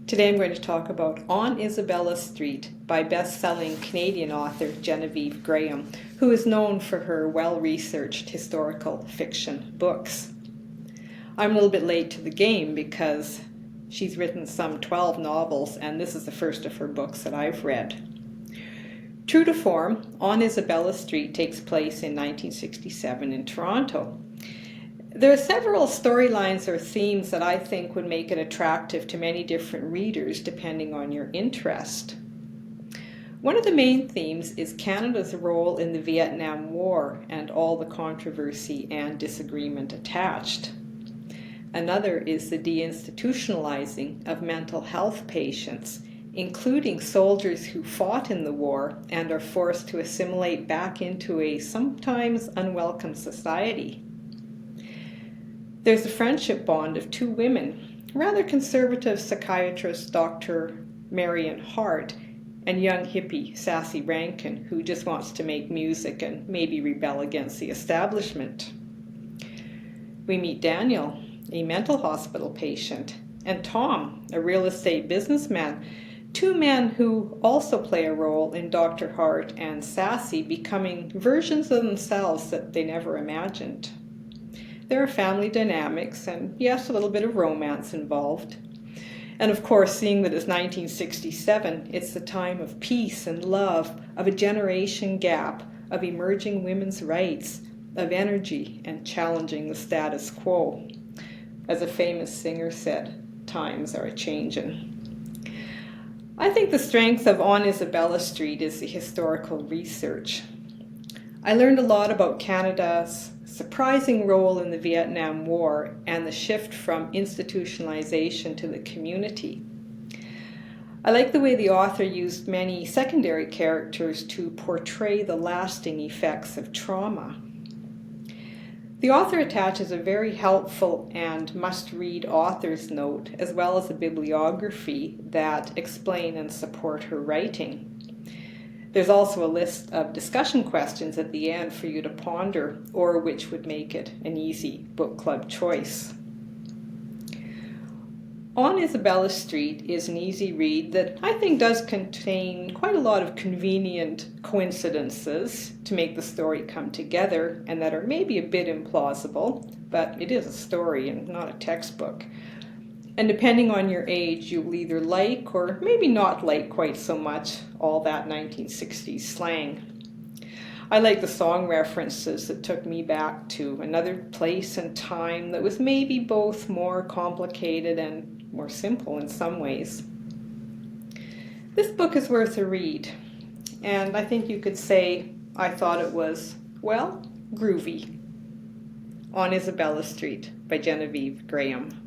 Today I'm going to talk about On Isabella Street by best-selling Canadian author Genevieve Graham, who is known for her well-researched historical fiction books. I'm a little bit late to the game because she's written some 12 novels, and this is the first of her books that I've read. True to form, On Isabella Street takes place in 1967 in Toronto. There are several storylines or themes that I think would make it attractive to many different readers depending on your interest. One of the main themes is Canada's role in the Vietnam War and all the controversy and disagreement attached. Another is the deinstitutionalizing of mental health patients, including soldiers who fought in the war and are forced to assimilate back into a sometimes unwelcome society. There's the friendship bond of two women, rather conservative psychiatrist Dr. Marion Hart and young hippie Sassy Rankin, who just wants to make music and maybe rebel against the establishment. We meet Daniel, a mental hospital patient, and Tom, a real estate businessman, two men who also play a role in Dr. Hart and Sassy becoming versions of themselves that they never imagined. There are family dynamics and, yes, a little bit of romance involved. And of course, seeing that it's 1967, it's the time of peace and love, of a generation gap, of emerging women's rights, of energy and challenging the status quo. As a famous singer said, times are a-changin'. I think the strength of On Isabella Street is the historical research. I learned a lot about Canada's surprising role in the Vietnam War and the shift from institutionalization to the community. I like the way the author used many secondary characters to portray the lasting effects of trauma. The author attaches a very helpful and must-read author's note, as well as a bibliography that explain and support her writing. There's also a list of discussion questions at the end for you to ponder, or which would make it an easy book club choice. On Isabella Street is an easy read that I think does contain quite a lot of convenient coincidences to make the story come together and that are maybe a bit implausible, but it is a story and not a textbook. And depending on your age, you'll either like or maybe not like quite so much all that 1960s slang. I like the song references that took me back to another place and time that was maybe both more complicated and more simple in some ways. This book is worth a read, and I think you could say I thought it was, well, groovy. On Isabella Street by Genevieve Graham.